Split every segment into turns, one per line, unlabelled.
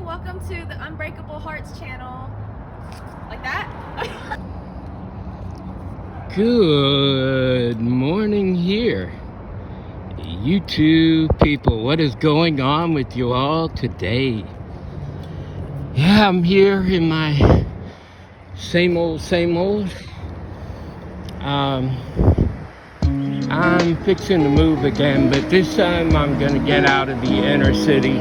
welcome to the Unbreakable Hearts channel. Like that?
Good morning here, YouTube people. What is going on with you all today? Yeah, I'm here in my same old. I'm fixing to move again, but this time I'm gonna get out of the inner city.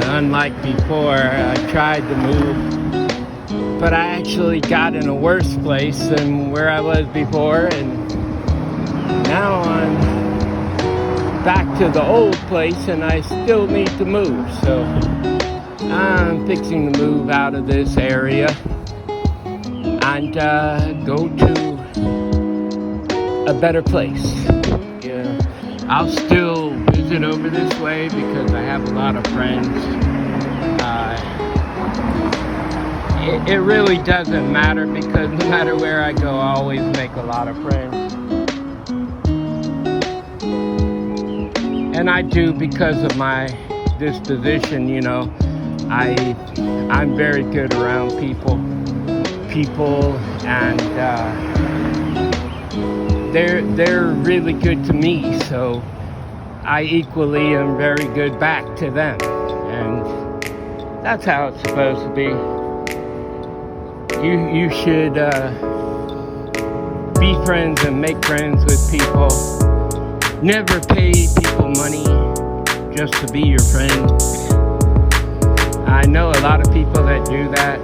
Unlike before, I tried to move, but I actually got in a worse place than where I was before, and now I'm back to the old place and I still need to move. So I'm fixing to move out of this area and go to a better place. Yeah, I'll still visit over this way because I have a lot of friends. It really doesn't matter because no matter where I go, I always make a lot of friends. And I do because of my disposition, you know. I'm very good around people, and they're really good to me, so I equally am very good back to them, and that's how it's supposed to be. You should be friends and make friends with people. Never pay people money just to be your friend. I know a lot of people that do that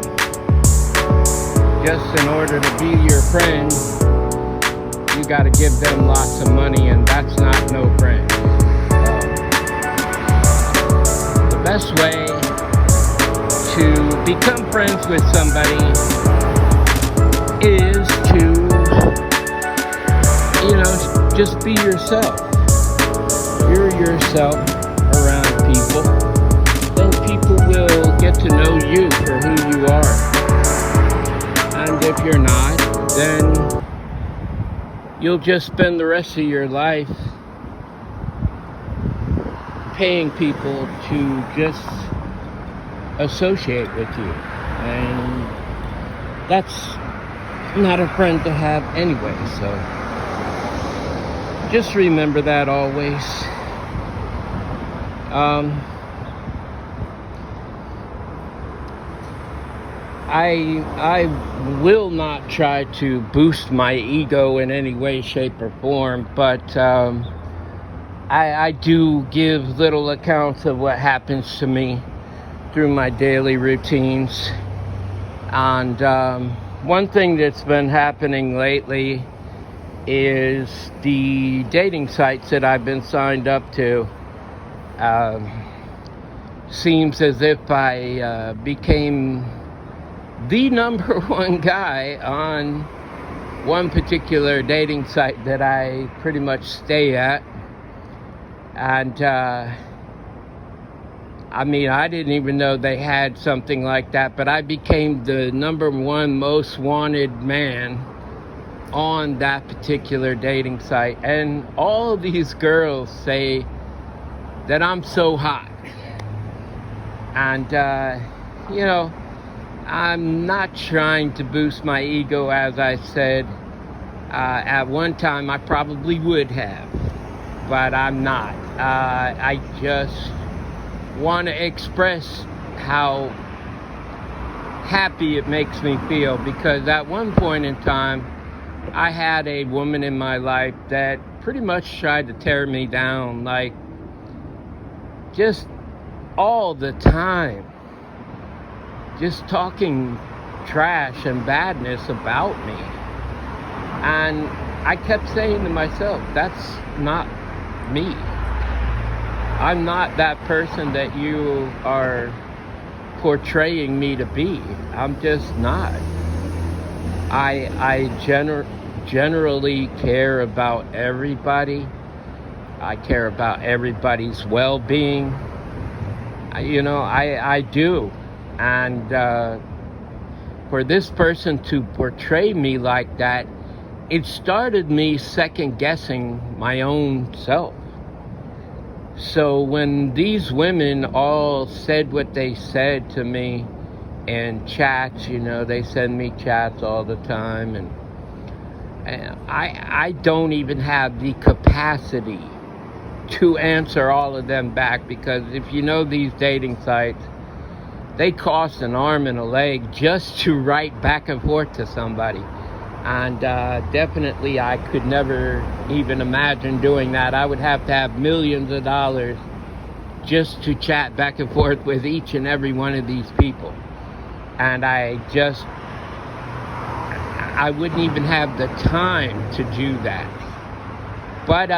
just in order to be your friend. You got to give them lots of money, and that's not no friend. The best way to become friends with somebody is to, you know, just be yourself. You're yourself around people, then people will get to know you for who you are. And if you're not, then you'll just spend the rest of your life paying people to just associate with you. And that's not a friend to have anyway, so just remember that always. I will not try to boost my ego in any way, shape, or form, but I do give little accounts of what happens to me through my daily routines. And one thing that's been happening lately is the dating sites that I've been signed up to. Seems as if I became the number one guy on one particular dating site that I pretty much stay at. And I mean, I didn't even know they had something like that, but I became the number one most wanted man on that particular dating site. And all these girls say that I'm so hot. And, you know, I'm not trying to boost my ego, as I said. At one time, I probably would have, but I'm not. I just want to express how happy it makes me feel, because at one point in time, I had a woman in my life that pretty much tried to tear me down, like, just all the time. Just talking trash and badness about me. And I kept saying to myself, that's not me. I'm not that person that you are portraying me to be. I'm just not. I generally care about everybody. I care about everybody's well-being. You know, I do. And for this person to portray me like that, it started me second guessing my own self. So when these women all said what they said to me in chats, they send me chats all the time, and I don't even have the capacity to answer all of them back, because if you know these dating sites, they cost an arm and a leg just to write back and forth to somebody. And definitely I could never even imagine doing that. I would have to have millions of dollars just to chat back and forth with each and every one of these people. And I wouldn't even have the time to do that. But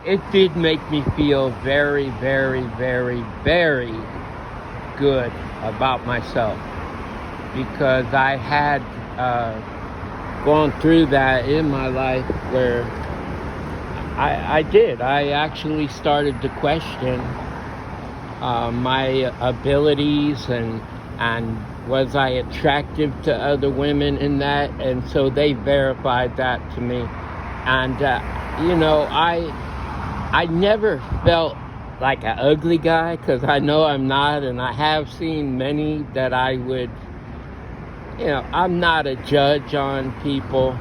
it did make me feel very, very, very, very good about myself, because I had gone through that in my life where I actually started to question my abilities and was I attractive to other women in that, and so they verified that to me. And I never felt like an ugly guy, because I know I'm not, and I have seen many that I would, I'm not a judge on people,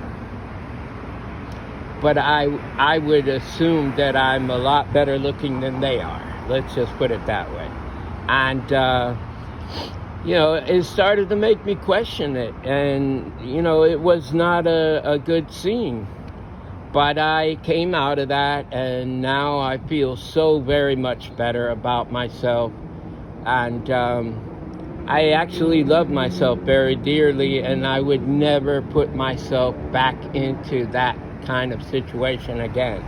but I would assume that I'm a lot better looking than they are. Let's just put it that way. And it started to make me question it, and it was not a good scene. But I came out of that, and now I feel so very much better about myself. And I actually love myself very dearly, and I would never put myself back into that kind of situation again.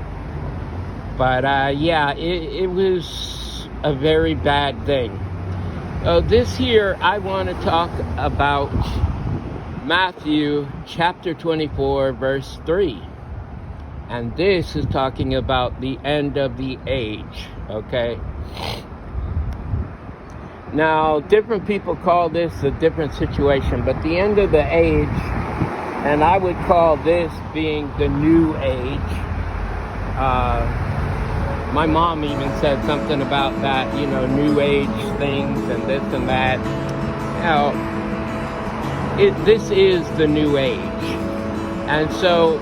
But it was a very bad thing. This year, I want to talk about Matthew chapter 24, verse 3. And this is talking about the end of the age, okay? Now, different people call this a different situation, but the end of the age, and I would call this being the new age. My mom even said something about that, new age things and this and that. This is the new age. And so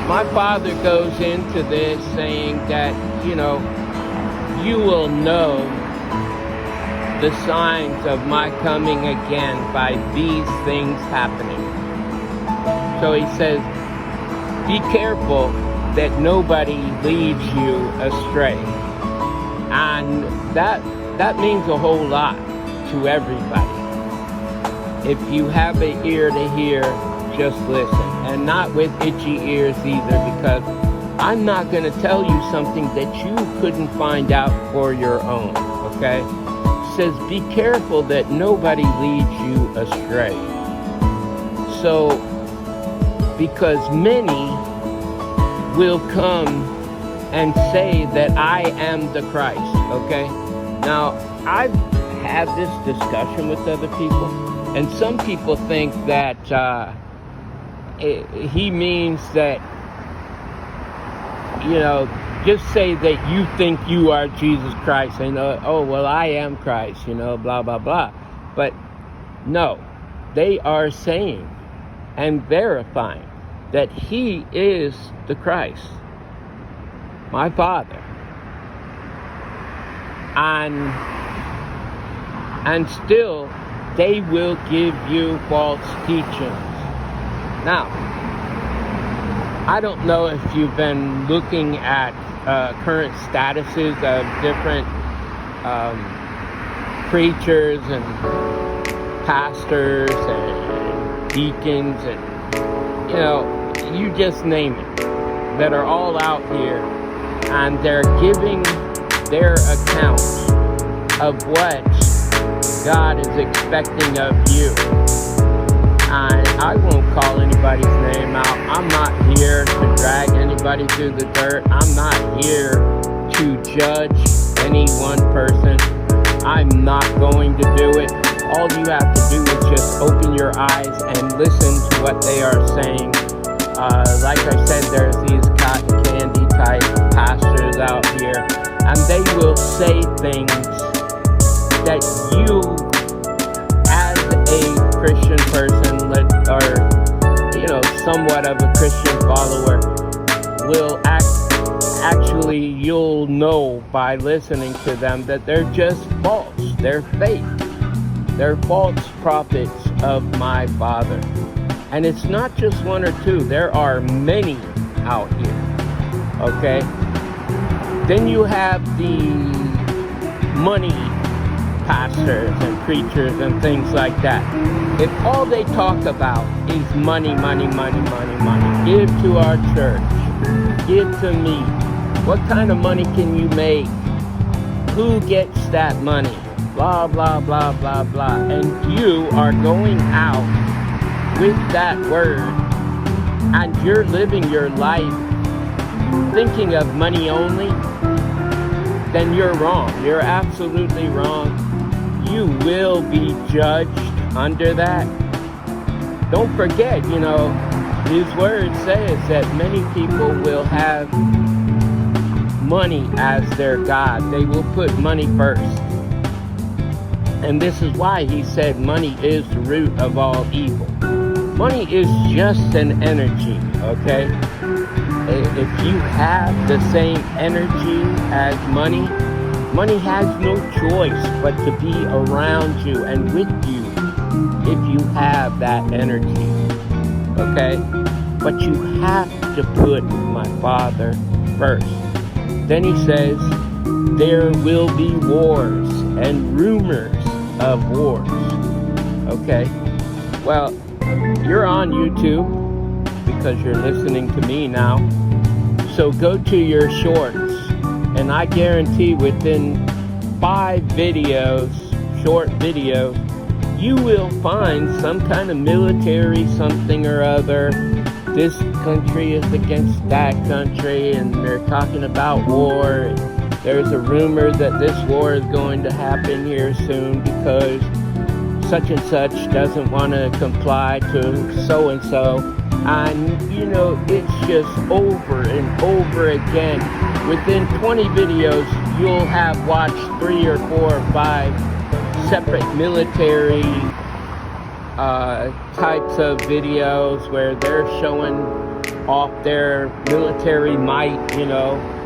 my father goes into this saying that, you will know the signs of my coming again by these things happening. So he says, be careful that nobody leads you astray. And that means a whole lot to everybody. If you have an ear to hear, just listen. And not with itchy ears either, because I'm not going to tell you something that you couldn't find out for your own, okay? It says, be careful that nobody leads you astray. So, because many will come and say that I am the Christ, okay? Now, I've had this discussion with other people, and some people think that he means that, just say that you think you are Jesus Christ, and oh, well, I am Christ, blah, blah, blah. But no, they are saying and verifying that he is the Christ, my Father. And still, they will give you false teachings. Now, I don't know if you've been looking at current statuses of different preachers and pastors and deacons and, you just name it, that are all out here, and they're giving their account of what God is expecting of you. I won't call anybody's name out. I'm not here to drag anybody through the dirt. I'm not here to judge any one person. I'm not going to do it. All you have to do is just open your eyes and listen to what they are saying. Like I said, there's these cotton candy type pastors out here, and somewhat of a Christian follower will actually, you'll know by listening to them that they're just false. They're fake. They're false prophets of my Father. And it's not just one or two. There are many out here. Okay? Then you have the money pastors and preachers and things like that. If all they talk about is money, money, money, money, money, give to our church, give to me. What kind of money can you make? Who gets that money? Blah, blah, blah, blah, blah. And you are going out with that word and you're living your life thinking of money only, then you're wrong. You're absolutely wrong. You will be judged under that. Don't forget, His word says that many people will have money as their God. They will put money first. And this is why he said money is the root of all evil. Money is just an energy, okay? If you have the same energy as money, money has no choice but to be around you and with you if you have that energy, okay? But you have to put my Father first. Then he says, there will be wars and rumors of wars, okay? Well, you're on YouTube because you're listening to me now. So go to your shorts, and I guarantee within 5 videos, short videos, you will find some kind of military something or other. This country is against that country, and they're talking about war. And there's a rumor that this war is going to happen here soon because such and such doesn't want to comply to so and so. And it's just over and over again. Within 20 videos, you'll have watched 3 or 4 or 5 separate military types of videos where they're showing off their military might.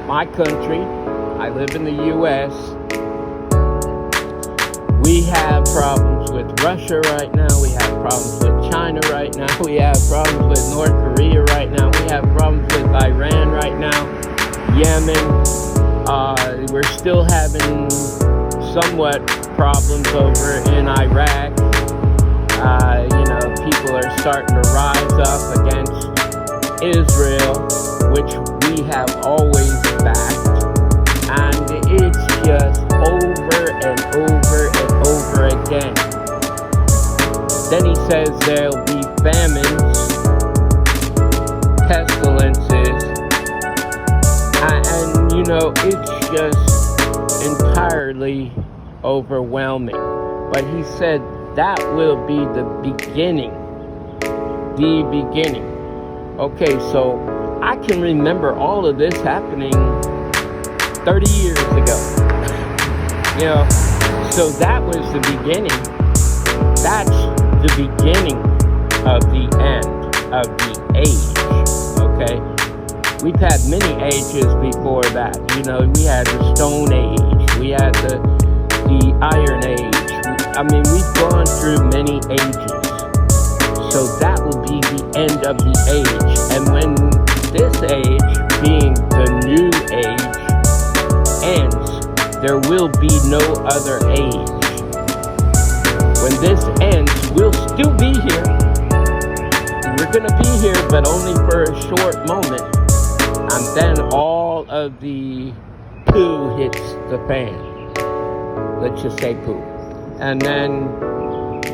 My country, I live in the U.S. We have problems with Russia right now. We have problems with China right now. We have problems with North Korea right now. We have problems with Iran right now. Yemen. We're still having somewhat problems over in Iraq. People are starting to rise up against Israel, which we have always backed. And it's just over and over and over again. Then he says there'll be famines, pestilences, and it's just entirely overwhelming. But he said that will be the beginning. The beginning. Okay, so I can remember all of this happening 30 years ago. So that was the beginning. That's the beginning of the end of the age. Okay? We've had many ages before that. We had the Stone Age. We had the Iron Age. We've gone through many ages. So that will be the end of the age. And when this age, being the new age, ends, there will be no other age. When this ends, we'll still be here. We're going to be here, but only for a short moment. And then all of the poo hits the fan. Let's just say poo. And then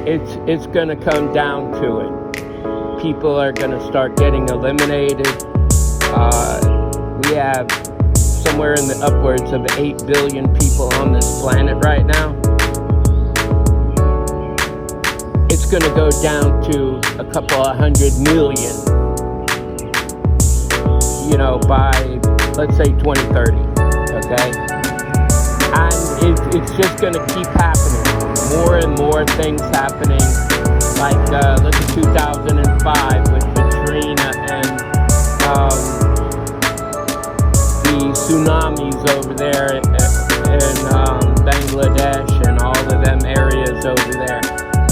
it's going to come down to it. People are going to start getting eliminated. We have somewhere in the upwards of 8 billion people on this planet right now. It's going to go down to a couple of 100 million, by, let's say, 2030, okay? And it's just going to keep happening. More and more things happening. Like, look at 2005 with Katrina the tsunamis over there in Bangladesh and all of them areas over there,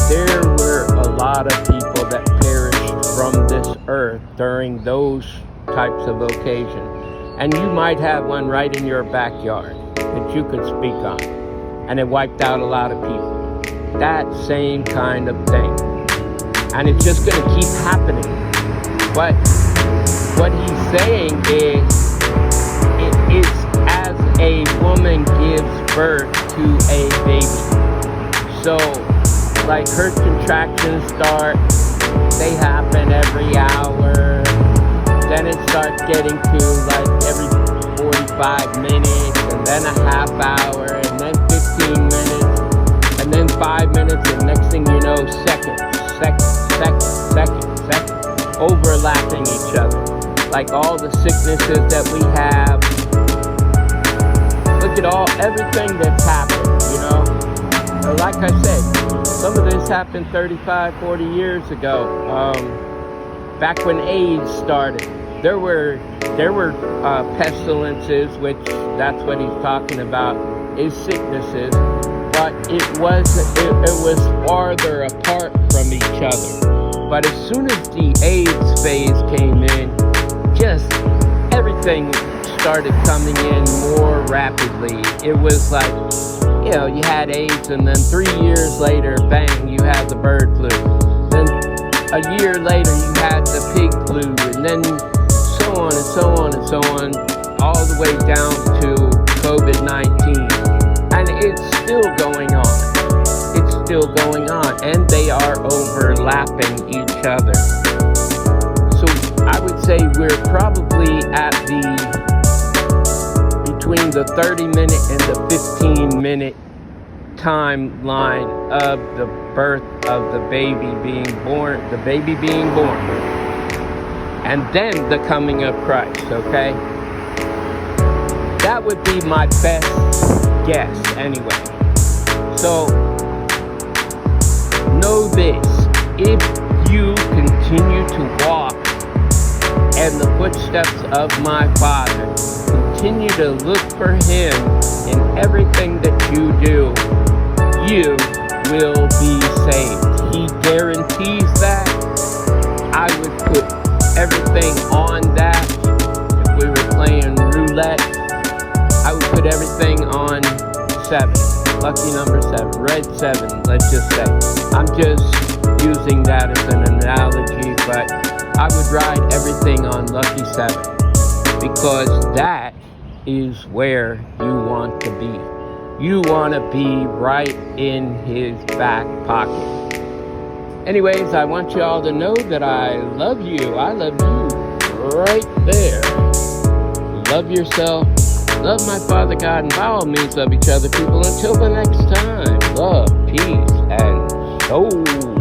there were a lot of people that perished from this earth during those types of occasions. And you might have one right in your backyard that you could speak on, and it wiped out a lot of people. That same kind of thing. And it's just going to keep happening. But what he's saying is, it is as a woman gives birth to a baby. So, like, her contractions start, they happen every hour. Then it starts getting to like every 45 minutes, and then a half hour, and then 15 minutes, and then 5 minutes, and next thing you know, seconds, overlapping each other. Like all the sicknesses that we have. Look at everything that's happened, you know? Like I said, some of this happened 35, 40 years ago. Back when AIDS started, there were pestilences, which that's what he's talking about, is sicknesses, but it was farther apart from each other. But as soon as the AIDS phase came in, just everything started coming in more rapidly. It was like, you know, you had AIDS, and then 3 years later, bang, you had the bird flu. Then a year later, you had the pig flu, and then so on and so on and so on, all the way down to COVID-19. And it's still going on. It's still going on, and they are overlapping each other. So I would say we're probably at between the 30-minute and the 15-minute timeline of the birth of the baby being born, and then the coming of Christ, okay? That would be my best guess anyway. So, know this, if you continue to walk in the footsteps of my Father, continue to look for Him in everything that you do, you will be saved. He guarantees that. I would put everything on that. If we were playing roulette, I would put everything on 7. Lucky number 7. Red 7, let's just say. I'm just using that as an analogy, but I would ride everything on Lucky 7, because that is where you want to be. You want to be right in His back pocket. Anyways, I want you all to know that I love you. I love you right there. Love yourself. Love my Father God, and by all means love each other, people. Until the next time, love, peace, and soul.